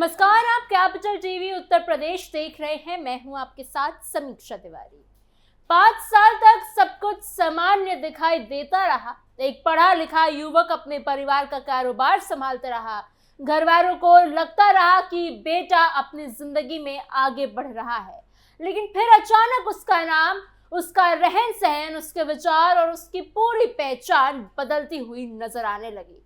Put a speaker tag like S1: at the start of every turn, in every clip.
S1: नमस्कार, आप capital TV Uttar Pradesh देख रहे हैं। मैं हूं आपके साथ समीक्षा तिवारी। 5 साल तक सब कुछ सामान्य दिखाई देता रहा। एक पढ़ा लिखा युवक अपने परिवार का कारोबार संभालता रहा। घर वालों को लगता रहा कि बेटा अपनी जिंदगी में आगे बढ़ रहा है, लेकिन फिर अचानक उसका नाम, उसका रहन सहन, उसके विचार और उसकी पूरी पहचान बदलती हुई नजर आने लगी।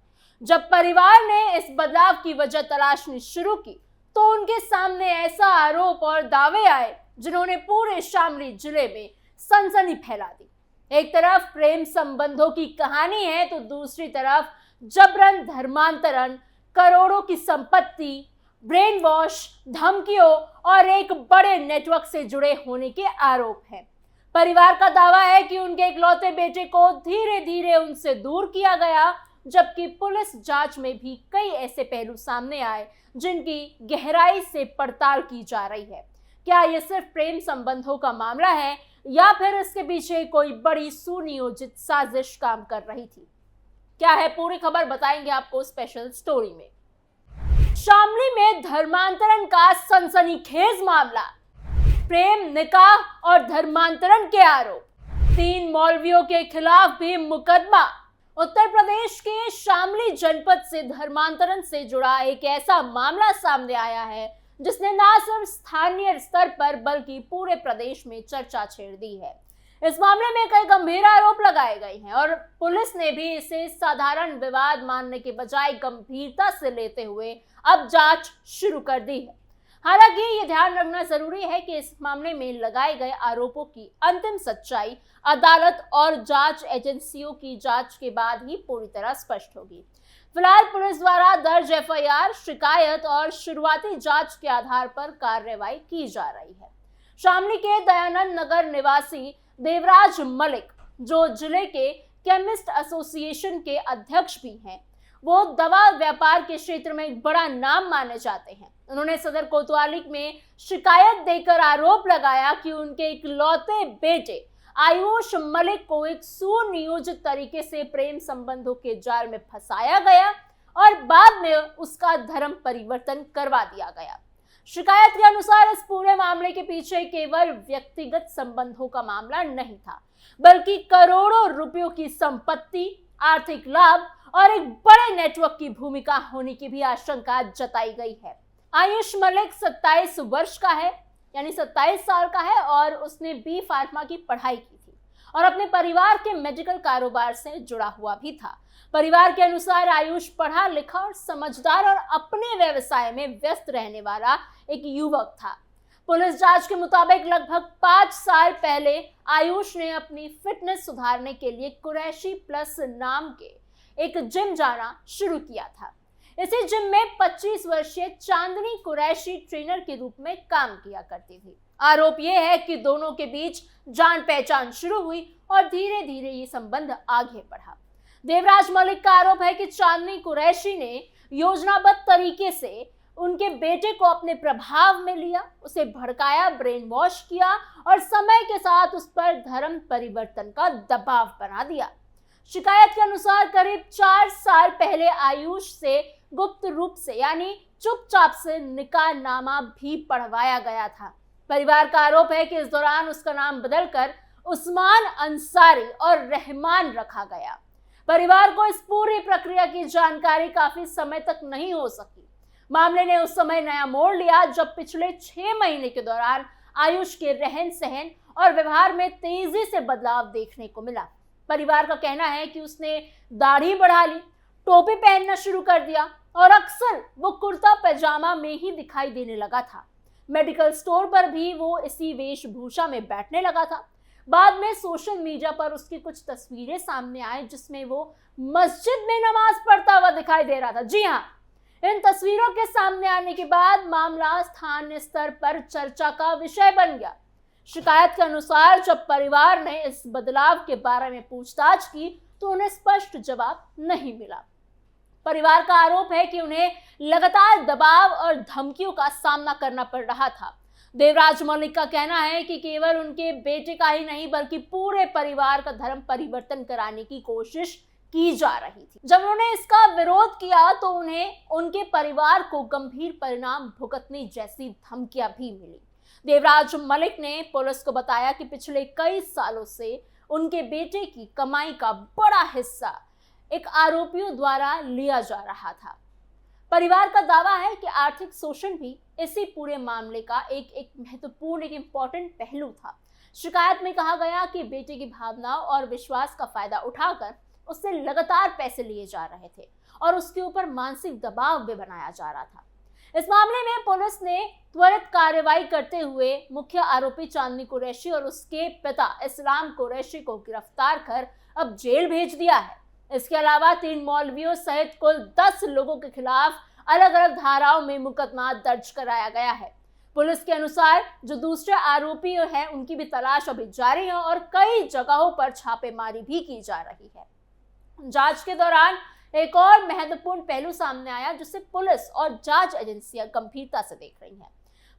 S1: जब परिवार ने इस बदलाव की वजह तलाशनी शुरू की तो उनके सामने ऐसा आरोप और दावे आए जिन्होंने पूरे शामली जिले में सनसनी फैला दी। एक तरफ प्रेम संबंधों की कहानी है तो दूसरी तरफ जबरन धर्मांतरण, करोड़ों की संपत्ति, ब्रेन वॉश, धमकियों और एक बड़े नेटवर्क से जुड़े होने के आरोप हैं। परिवार का दावा है कि उनके इकलौते बेटे को धीरे धीरे उनसे दूर किया गया, जबकि पुलिस जांच में भी कई ऐसे पहलू सामने आए जिनकी गहराई से पड़ताल की जा रही है। क्या यह सिर्फ प्रेम संबंधों का मामला है या फिर इसके पीछे कोई बड़ी सुनियोजित साजिश काम कर रही थी? क्या है पूरी खबर, बताएंगे आपको स्पेशल स्टोरी में। शामली में धर्मांतरण का सनसनीखेज मामला, प्रेम, निकाह और धर्मांतरण के आरोप, 3 मौलवियों के खिलाफ भी मुकदमा। उत्तर प्रदेश के शामली जनपद से धर्मांतरण से जुड़ा एक ऐसा मामला सामने आया है जिसने न सिर्फ स्थानीय स्तर पर बल्कि पूरे प्रदेश में चर्चा छेड़ दी है। इस मामले में कई गंभीर आरोप लगाए गए हैं और पुलिस ने भी इसे साधारण विवाद मानने के बजाय गंभीरता से लेते हुए अब जांच शुरू कर दी है। हालांकि ये ध्यान रखना जरूरी है कि इस मामले में लगाए गए आरोपों की अंतिम सच्चाई अदालत और जांच एजेंसियों की जांच के बाद ही पूरी तरह स्पष्ट होगी। फिलहाल पुलिस द्वारा दर्ज एफआईआर, शिकायत और शुरुआती जांच के आधार पर कार्रवाई की जा रही है। शामली के दयानंद नगर निवासी देवराज मलिक, जो जिले के केमिस्ट एसोसिएशन के अध्यक्ष भी हैं, वो दवा व्यापार के क्षेत्र में एक बड़ा नाम माने जाते हैं। उन्होंने सदर कोतवाली में शिकायत देकर आरोप लगाया कि उनके इकलौते बेटे आयुष मलिक को एक सुनियोजित तरीके से प्रेम संबंधों के जाल में फंसाया गया और बाद में उसका धर्म परिवर्तन करवा दिया गया। शिकायत के अनुसार इस पूरे मामले के पीछे केवल व्यक्तिगत संबंधों का मामला नहीं था, बल्कि करोड़ों रुपयों की संपत्ति, आर्थिक लाभ और एक बड़े नेटवर्क की भूमिका होने की भी आशंका जताई गई है। आयुष मलिक 27 वर्ष का है, यानी 27 साल का है और उसने बी फार्मा की पढ़ाई की थी और अपने परिवार के मेडिकल कारोबार से जुड़ा हुआ भी था। परिवार के अनुसार आयुष पढ़ा लिखा और समझदार और अपने व्यवसाय में व्यस्त रहने वाला एक युवक था। पुलिस जांच के मुताबिक लगभग 5 साल पहले आयुष ने अपनी फिटनेस सुधारने के लिए कुरैशी प्लस नाम के एक जिम जाना शुरू किया था। इसी जिम में 25 वर्षीय चांदनी कुरैशी ट्रेनर के रूप में काम किया करती थी। आरोप यह है कि दोनों के बीच जान पहचान शुरू हुई और धीरे धीरे ये संबंध आगे बढ़ा। देवराज मलिक का आरोप है कि चांदनी कुरैशी ने योजनाबद्ध तरीके से उनके बेटे को अपने प्रभाव में लिया, उसे भड़काया, ब्रेन वॉश किया और समय के साथ उस पर धर्म परिवर्तन का दबाव बना दिया। शिकायत के अनुसार करीब 4 साल पहले आयुष से गुप्त रूप से यानी चुपचाप से निकाहनामा भी पढ़वाया गया था। परिवार का आरोप है कि इस दौरान उसका नाम बदलकर उस्मान अंसारी और रहमान रखा गया। परिवार को इस पूरी प्रक्रिया की जानकारी काफी समय तक नहीं हो सकी। मामले ने उस समय नया मोड़ लिया जब पिछले 6 महीने के दौरान आयुष के रहन सहन और व्यवहार में तेजी से बदलाव देखने को मिला। परिवार का कहना है कि उसने दाढ़ी बढ़ा ली, टोपी पहनना शुरू कर दिया और अक्सर वो कुर्ता पैजामा में ही दिखाई देने लगा था। मेडिकल स्टोर पर भी वो इसी वेशभूषा में बैठने लगा था। बाद में सोशल मीडिया पर उसकी कुछ तस्वीरें सामने आई जिसमें वो मस्जिद में नमाज पढ़ता हुआ दिखाई दे रहा था। जी हाँ, इन तस्वीरों के सामने आने के बाद मामला स्थानीय स्तर पर चर्चा का विषय बन गया। शिकायत के अनुसार जब परिवार ने इस बदलाव के बारे में पूछताछ की तो उन्हें स्पष्ट जवाब नहीं मिला। परिवार का आरोप है कि उन्हें लगातार दबाव और धमकियों का सामना करना पड़ रहा था। देवराज मलिक का कहना है कि केवल उनके बेटे का ही नहीं बल्कि पूरे परिवार का धर्म परिवर्तन कराने की कोशिश की जा रही थी। जब उन्होंने इसका विरोध किया तो उन्हें उनके परिवार को गंभीर परिणाम भुगतने जैसी धमकियां भी मिली। देवराज मलिक ने पुलिस को बताया कि पिछले कई सालों से उनके बेटे की कमाई का बड़ा हिस्सा एक आरोपियों द्वारा लिया जा रहा था। परिवार का दावा है कि आर्थिक शोषण भी इसी पूरे मामले का एक महत्वपूर्ण इम्पोर्टेंट पहलू था। शिकायत में कहा गया कि बेटे की भावनाओं और विश्वास का फायदा उठाकर उससे लगातार पैसे लिए जा रहे थे और उसके ऊपर मानसिक दबाव भी बनाया जा रहा था। इस मामले में पुलिस ने त्वरित कार्रवाई करते हुए मुख्य आरोपी चांदनी कुरैशी और उसके पिता इस्लाम कुरैशी को गिरफ्तार कर अब जेल भेज दिया है। इसके अलावा 3 मौलवियों सहित कुल 10 लोगों के खिलाफ अलग अलग धाराओं में मुकदमा दर्ज कराया गया है। पुलिस के अनुसार जो दूसरे आरोपी हैं उनकी भी तलाश अभी जारी है और कई जगहों पर छापेमारी भी की जा रही है। जांच के दौरान एक और महत्वपूर्ण पहलू सामने आया जिसे पुलिस और जांच एजेंसियां गंभीरता से देख रही हैं।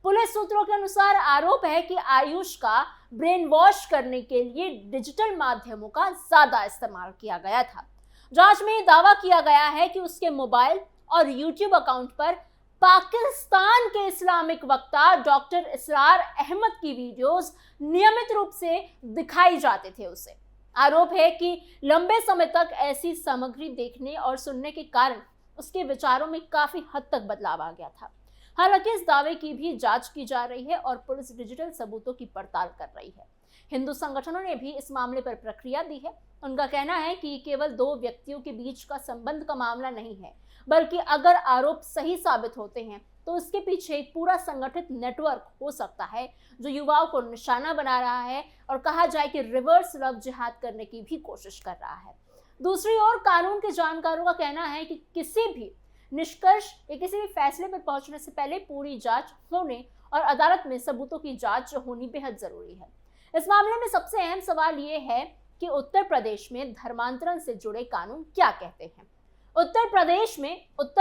S1: पुलिस सूत्रों के अनुसार आरोप है कि आयुष का ब्रेन वॉश करने के लिए डिजिटल माध्यमों का ज्यादा इस्तेमाल किया गया था। जांच में दावा किया गया है कि उसके मोबाइल और यूट्यूब अकाउंट पर पाकिस्तान के इस्लामिक वक्ता डॉक्टर इसरार अहमद की वीडियोस नियमित रूप से दिखाई जाते थे। उसे आरोप है कि लंबे समय तक ऐसी सामग्री देखने और सुनने के कारण उसके विचारों में काफी हद तक बदलाव आ गया था। हालांकि इस दावे की भी जांच की जा रही है और पुलिस डिजिटल सबूतों की पड़ताल कर रही है। हिंदू संगठनों ने भी इस मामले पर प्रतिक्रिया दी है। उनका कहना है कि ये केवल 2 व्यक्तियों के बीच का संबंध का मामला नहीं है, बल्कि अगर आरोप सही साबित होते हैं तो इसके पीछे एक पूरा संगठित नेटवर्क हो सकता है जो युवाओं को निशाना बना रहा है और कहा जाए कि रिवर्स लव जिहाद करने की भी कोशिश कर रहा है। दूसरी ओर कानून के जानकारों का कहना है कि किसी भी निष्कर्ष या किसी भी फैसले पर पहुंचने से पहले पूरी जांच होने और अदालत में सबूतों की जांच होनी बेहद जरूरी है। इस मामले में सबसे अहम सवाल ये है कि उत्तर प्रदेश में धर्मांतरण से जुड़े कानून क्या कहते हैं। उत्तर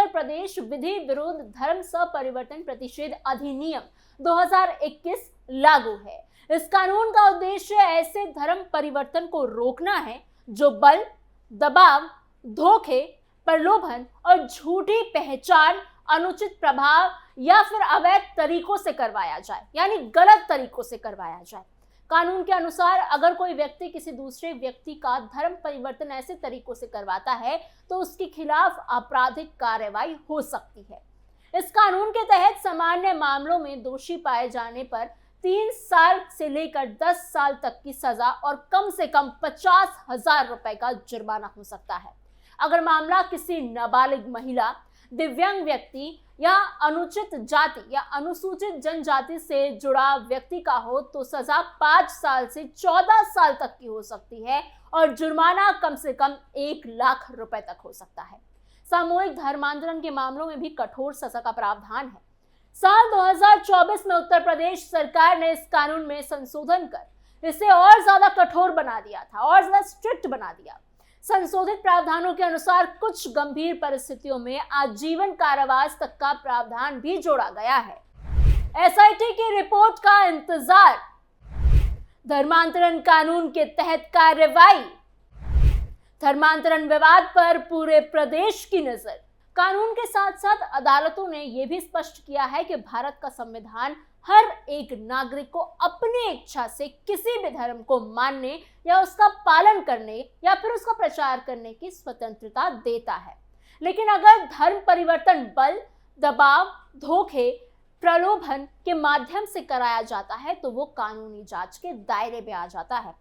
S1: प्रदेश विधि विरुद्ध धर्म परिवर्तन प्रतिषेध अधिनियम 2021 लागू है। इस कानून का उद्देश्य ऐसे धर्म परिवर्तन को रोकना है जो बल, दबाव, धोखे, प्रलोभन और झूठी पहचान, अनुचित प्रभाव या फिर अवैध तरीकों से करवाया जाए, यानी गलत तरीकों से करवाया जाए। कानून के अनुसार अगर कोई व्यक्ति किसी दूसरे व्यक्ति का धर्म परिवर्तन ऐसे तरीकों से करवाता है तो उसके खिलाफ आपराधिक कार्रवाई हो सकती है। इस कानून के तहत सामान्य मामलों में दोषी पाए जाने पर 3 साल से लेकर 10 साल तक की सजा और कम से कम 50,000 रुपए का जुर्माना हो सकता है। अगर मामला किसी नाबालिग महिला, दिव्यांग व्यक्ति या अनुचित जाति या अनुसूचित जनजाति से जुड़ा व्यक्ति का हो तो सजा 5 साल से 14 साल तक की हो सकती है और जुर्माना कम से कम 1 लाख रुपए तक हो सकता है। सामूहिक धर्मांतरण के मामलों में भी कठोर सजा का प्रावधान है। साल 2024 में उत्तर प्रदेश सरकार ने इस कानून में संशोधन कर इसे और ज्यादा कठोर बना दिया था और ज्यादा स्ट्रिक्ट बना दिया। संशोधित प्रावधानों के अनुसार कुछ गंभीर परिस्थितियों में आजीवन कारावास तक का प्रावधान भी जोड़ा गया है। एसआईटी की रिपोर्ट का इंतजार, धर्मांतरण कानून के तहत कार्रवाई, धर्मांतरण विवाद पर पूरे प्रदेश की नजर। कानून के साथ साथ अदालतों ने यह भी स्पष्ट किया है कि भारत का संविधान हर एक नागरिक को अपनी इच्छा से किसी भी धर्म को मानने या उसका पालन करने या फिर उसका प्रचार करने की स्वतंत्रता देता है। लेकिन अगर धर्म परिवर्तन बल, दबाव, धोखे, प्रलोभन के माध्यम से कराया जाता है तो वो कानूनी जांच के दायरे में आ जाता है।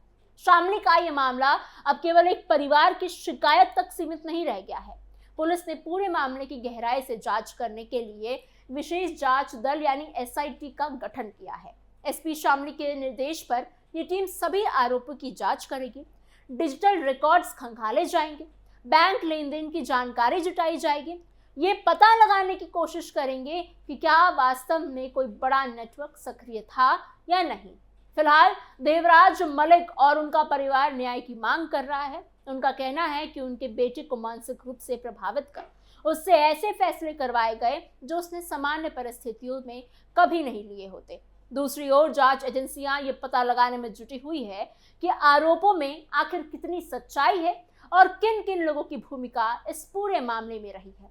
S1: शामली का ये मामला अब केवल एक परिवार की शिकायत तक सीमित नहीं रह गया है। पुलिस ने पूरे मामले की गहराई से जांच करने के लिए विशेष जांच दल यानी एसआईटी का गठन किया है। एसपी शामली के निर्देश पर ये टीम सभी आरोपों की जांच करेगी, डिजिटल रिकॉर्ड्स खंगाले जाएंगे, बैंक लेन देन की जानकारी जुटाई जाएगी, ये पता लगाने की कोशिश करेंगे कि क्या वास्तव में कोई बड़ा नेटवर्क सक्रिय था या नहीं। फिलहाल देवराज मलिक और उनका परिवार न्याय की मांग कर रहा है। उनका कहना है कि उनके बेटे को मानसिक रूप से प्रभावित कर उससे ऐसे फैसले करवाए गए जो उसने सामान्य परिस्थितियों में कभी नहीं लिए होते। दूसरी ओर जांच एजेंसियां ये पता लगाने में जुटी हुई है कि आरोपों में आखिर कितनी सच्चाई है और किन किन लोगों की भूमिका इस पूरे मामले में रही है।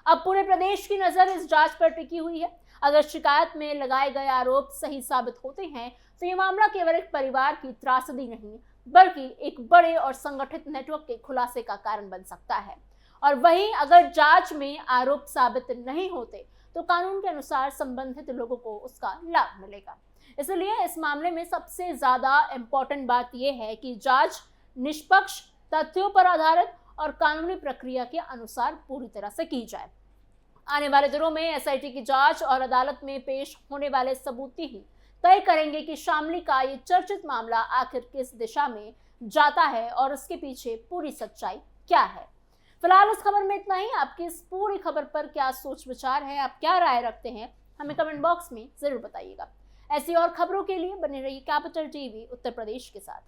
S1: अब पूरे प्रदेश की नजर इस जांच पर टिकी हुई है। अगर शिकायत में लगाए गए आरोप सही साबित होते हैं तो ये मामला केवल एक परिवार की त्रासदी नहीं बल्कि एक बड़े और संगठित नेटवर्क के खुलासे का कारण बन सकता है। और वहीं अगर जांच में आरोप साबित नहीं होते तो कानून के अनुसार संबंधित लोगों को उसका लाभ मिलेगा। इसलिए इस मामले में सबसे ज्यादा इम्पोर्टेंट बात यह है कि जांच निष्पक्ष, तथ्यों पर आधारित और कानूनी प्रक्रिया के अनुसार पूरी तरह से की जाए। आने वाले दिनों में एसआईटी की जांच और अदालत में पेश होने वाले सबूत ही तय करेंगे कि शामली का ये चर्चित मामला आखिर किस दिशा में जाता है और उसके पीछे पूरी सच्चाई क्या है। फिलहाल इस खबर में इतना ही। आपकी इस पूरी खबर पर क्या सोच विचार है, आप क्या राय रखते हैं, हमें कमेंट बॉक्स में जरूर बताइएगा। ऐसी और खबरों के लिए बने रहिए कैपिटल टीवी उत्तर प्रदेश के साथ।